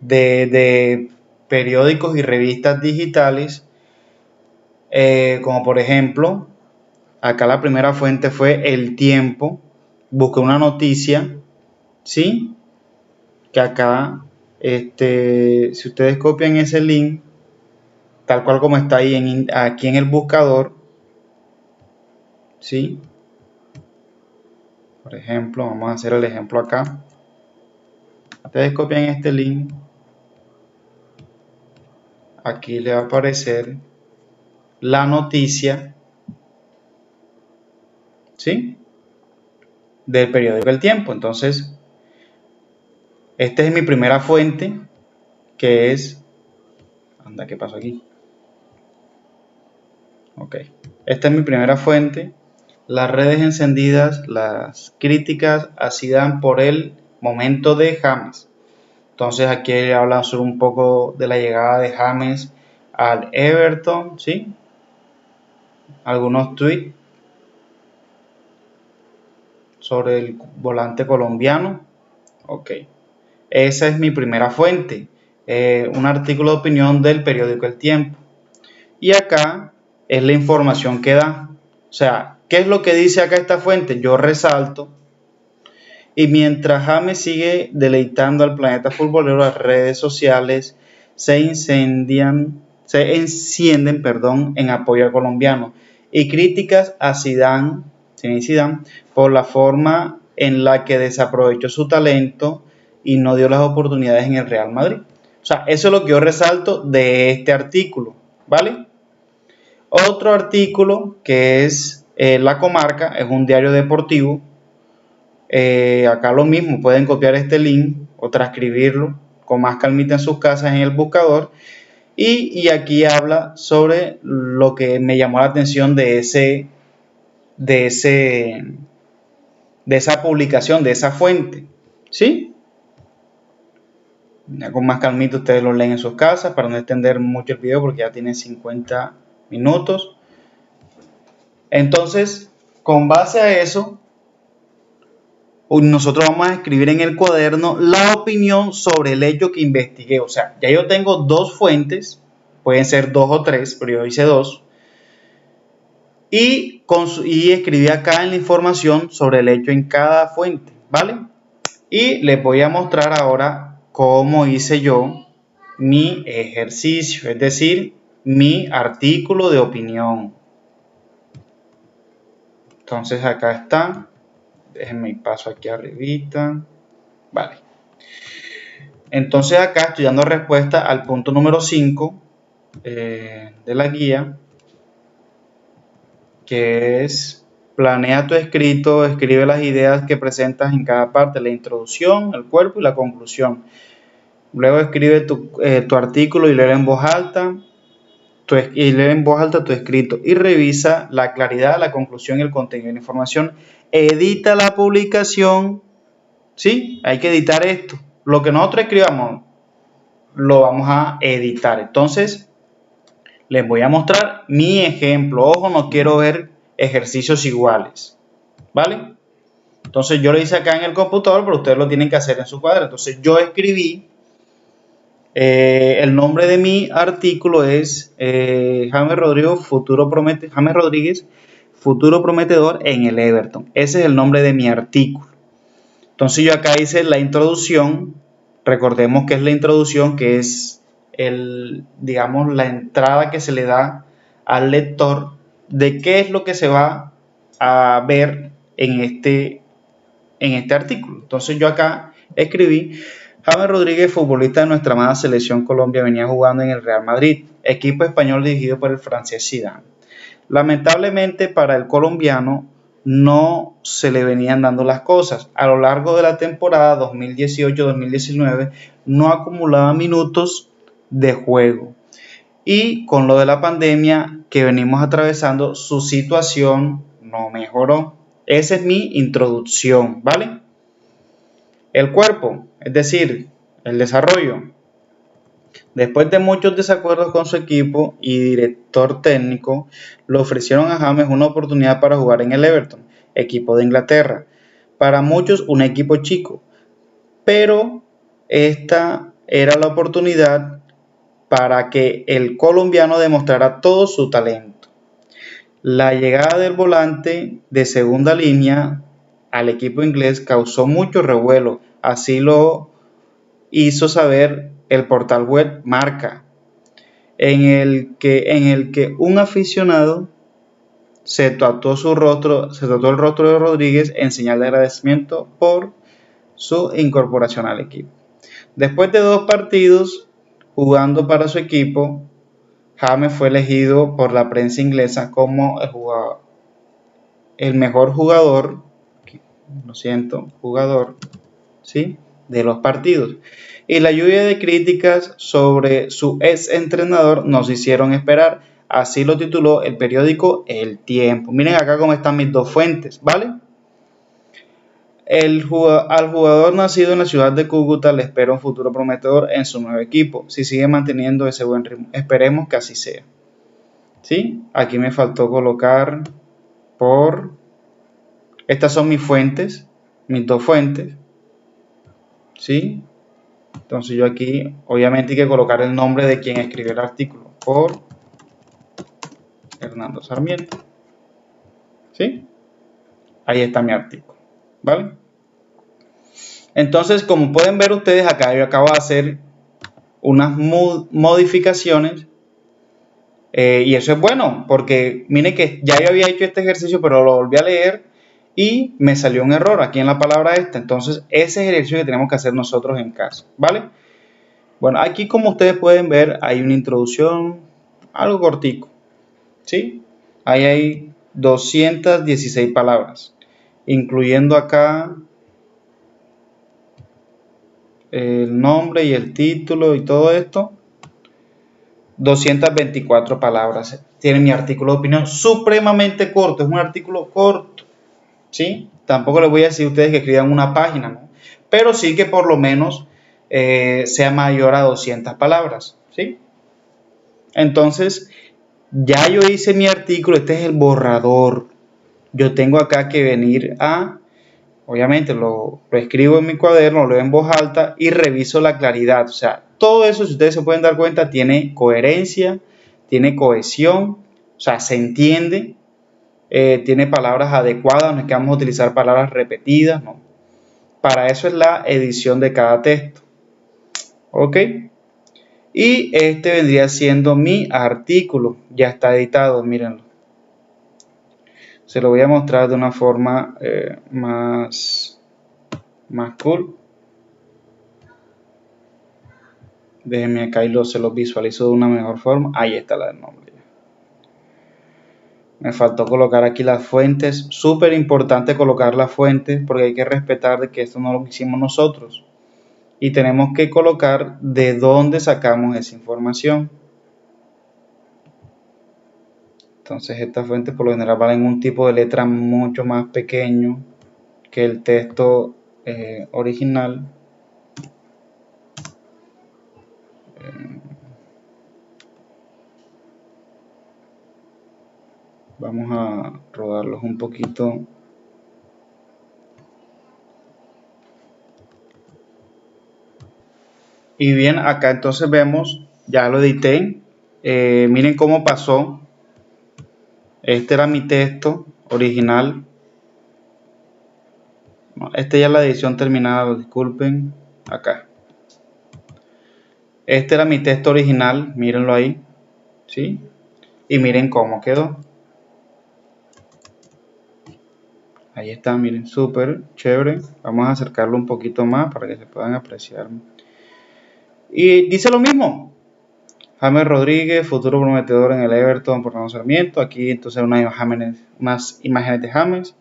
de periódicos y revistas digitales, como por ejemplo, acá la primera fuente fue El Tiempo. Busqué una noticia, ¿sí? Que acá, si ustedes copian ese link, tal cual como está ahí aquí en el buscador, ¿sí? Por ejemplo, vamos a hacer el ejemplo acá. Ustedes copian este link, aquí le va a aparecer la noticia, ¿sí? Del periódico El Tiempo. Entonces, esta es mi primera fuente, que es... Anda, ¿qué pasó aquí? Ok. Esta es mi primera fuente. Las redes encendidas, las críticas así dan por el momento de James. Entonces aquí habla sobre un poco de la llegada de James al Everton, ¿sí? Algunos tweets sobre el volante colombiano. Ok. Esa es mi primera fuente. Un artículo de opinión del periódico El Tiempo. Y acá es la información que da. O sea, ¿qué es lo que dice acá esta fuente? Yo resalto. Y mientras James sigue deleitando al planeta futbolero, las redes sociales se incendian se encienden, perdón, en apoyo al colombiano, y críticas a Zinedine por la forma en la que desaprovechó su talento y no dio las oportunidades en el Real Madrid. O sea, eso es lo que yo resalto de este artículo, ¿vale? Otro artículo que es La Comarca, es un diario deportivo. Acá lo mismo, pueden copiar este link o transcribirlo con más calmita en sus casas en el buscador. Y aquí habla sobre lo que me llamó la atención de esa publicación, de esa fuente, ¿sí? Ya con más calmita ustedes lo leen en sus casas para no extender mucho el video porque ya tiene 50 minutos. Entonces, con base a eso, nosotros vamos a escribir en el cuaderno la opinión sobre el hecho que investigué. O sea, ya yo tengo dos fuentes, pueden ser dos o tres, pero yo hice dos. Y escribí acá en la información sobre el hecho en cada fuente, ¿vale? Y les voy a mostrar ahora cómo hice yo mi ejercicio, es decir, mi artículo de opinión. Entonces acá está, déjenme paso aquí arribita, vale. Entonces acá estoy dando respuesta al punto número 5 de la guía, que es: planea tu escrito, escribe las ideas que presentas en cada parte, la introducción, el cuerpo y la conclusión. Luego escribe tu artículo y lee en voz alta, tu escrito y revisa la claridad, la conclusión y el contenido de la información. Edita la publicación, ¿sí? Hay que editar esto. Lo que nosotros escribamos lo vamos a editar. Entonces, les voy a mostrar mi ejemplo. Ojo, no quiero ver ejercicios iguales, ¿vale? Entonces yo lo hice acá en el computador, pero ustedes lo tienen que hacer en su cuaderno. Entonces yo escribí, el nombre de mi artículo es James Rodríguez, futuro prometedor en el Everton. Ese es el nombre de mi artículo. Entonces yo acá hice la introducción. Recordemos que es la introducción, que es digamos, la entrada que se le da al lector de qué es lo que se va a ver en este artículo. Entonces yo acá escribí: James Rodríguez, futbolista de nuestra amada selección Colombia, venía jugando en el Real Madrid, equipo español dirigido por el francés Zidane. Lamentablemente para el colombiano no se le venían dando las cosas. A lo largo de la temporada 2018-2019 no acumulaba minutos de juego. Y con lo de la pandemia que venimos atravesando, su situación no mejoró. Esa es mi introducción, ¿vale? El cuerpo, es decir, el desarrollo. Después de muchos desacuerdos con su equipo y director técnico, le ofrecieron a James una oportunidad para jugar en el Everton, equipo de Inglaterra. Para muchos un equipo chico, pero esta era la oportunidad para que el colombiano demostrara todo su talento. La llegada del volante de segunda línea al equipo inglés causó mucho revuelo, así lo hizo saber el portal web Marca, en el que un aficionado se tatuó el rostro de Rodríguez en señal de agradecimiento por su incorporación al equipo. Después de 2 partidos jugando para su equipo, James fue elegido por la prensa inglesa como el mejor jugador, ¿sí?, de los partidos. Y la lluvia de críticas sobre su ex entrenador nos hicieron esperar. Así lo tituló el periódico El Tiempo. Miren acá cómo están mis dos fuentes, ¿vale? Al jugador nacido en la ciudad de Cúcuta le espera un futuro prometedor en su nuevo equipo, si sigue manteniendo ese buen ritmo. Esperemos que así sea. ¿Sí? Aquí me faltó colocar estas son mis fuentes, mis dos fuentes. ¿Sí? Entonces yo aquí obviamente hay que colocar el nombre de quien escribió el artículo, por Hernando Sarmiento. ¿Sí? Ahí está mi artículo, ¿vale? Entonces, como pueden ver ustedes acá, yo acabo de hacer unas modificaciones Y eso es bueno, porque miren que ya yo había hecho este ejercicio, pero lo volví a leer y me salió un error aquí en la palabra esta. Entonces, ese es el ejercicio que tenemos que hacer nosotros en casa, ¿vale? Bueno, aquí como ustedes pueden ver, hay una introducción, algo cortico, ¿sí? Ahí hay 216 palabras, incluyendo acá el nombre y el título y todo esto. 224 palabras. Tiene mi artículo de opinión supremamente corto, es un artículo corto, ¿sí? Tampoco les voy a decir a ustedes que escriban una página, ¿no? Pero sí que por lo menos sea mayor a 200 palabras, ¿sí? Entonces, ya yo hice mi artículo, este es el borrador. Yo tengo acá que venir a, obviamente lo escribo en mi cuaderno, lo leo en voz alta y reviso la claridad. O sea, todo eso, si ustedes se pueden dar cuenta, tiene coherencia, tiene cohesión, o sea, se entiende, tiene palabras adecuadas, no es que vamos a utilizar palabras repetidas, no. Para eso es la edición de cada texto. ¿Ok? Y este vendría siendo mi artículo, ya está editado, mírenlo. Se lo voy a mostrar de una forma más cool. Déjenme acá y se los visualizo de una mejor forma. Ahí está la del nombre. Me faltó colocar aquí las fuentes. Súper importante colocar las fuentes porque hay que respetar de que esto no lo hicimos nosotros. Y tenemos que colocar de dónde sacamos esa información. Entonces estas fuentes por lo general valen un tipo de letra mucho más pequeño que el texto original. Vamos a rodarlos un poquito. Y bien, acá entonces vemos, ya lo edité. Miren cómo pasó. Este era mi texto original. Este ya es la edición terminada, disculpen. Acá. Este era mi texto original, mírenlo ahí. ¿Sí? Y miren cómo quedó. Ahí está, miren, súper chévere. Vamos a acercarlo un poquito más para que se puedan apreciar. Y dice lo mismo. James Rodríguez, futuro prometedor en el Everton por lanzamiento. Aquí entonces unas imágenes de James.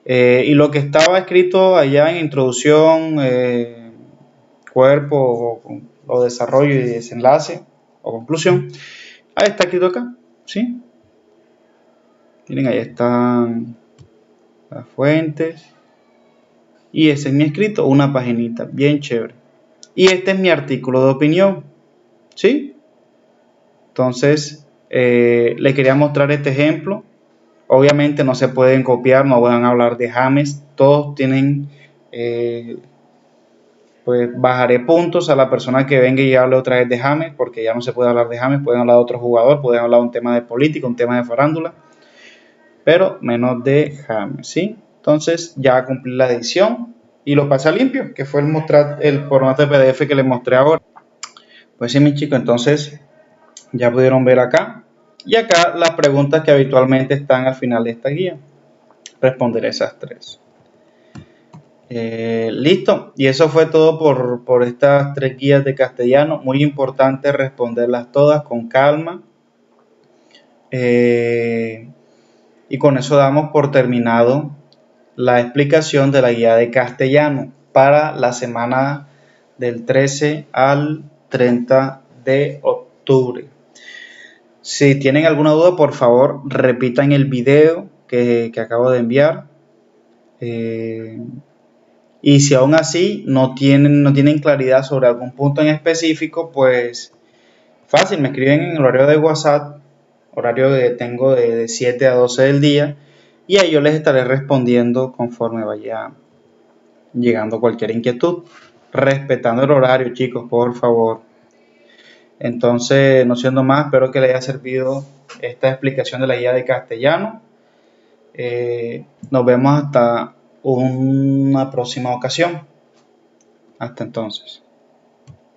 Y lo que estaba escrito allá en introducción, cuerpo o desarrollo y desenlace o conclusión, ahí está escrito acá, ¿sí? Miren, ahí están las fuentes. Y ese es mi escrito, una paginita, bien chévere. Y este es mi artículo de opinión, ¿sí? Entonces, le quería mostrar este ejemplo. Obviamente no se pueden copiar, no van a hablar de James. Todos tienen, pues bajaré puntos a la persona que venga y hable otra vez de James, porque ya no se puede hablar de James. Pueden hablar de otro jugador, pueden hablar de un tema de política, un tema de farándula, pero menos de James, ¿sí? Entonces ya cumplí la edición y lo pasé a limpio, que fue el formato de PDF que les mostré ahora. Pues sí, mis chicos, entonces ya pudieron ver acá. Y acá las preguntas que habitualmente están al final de esta guía. Responderé esas tres. Listo. Y eso fue todo por estas 3 guías de castellano. Muy importante responderlas todas con calma. Y con eso damos por terminado la explicación de la guía de castellano para la semana del 13 al 30 de octubre. Si tienen alguna duda, por favor, repitan el video que acabo de enviar. Y si aún así no tienen claridad sobre algún punto en específico, pues fácil, me escriben en el horario de WhatsApp, horario que tengo de 7 a 12 del día, y ahí yo les estaré respondiendo conforme vaya llegando cualquier inquietud, respetando el horario, chicos, por favor. Entonces, no siendo más, espero que les haya servido esta explicación de la guía de castellano. Nos vemos hasta una próxima ocasión. Hasta entonces.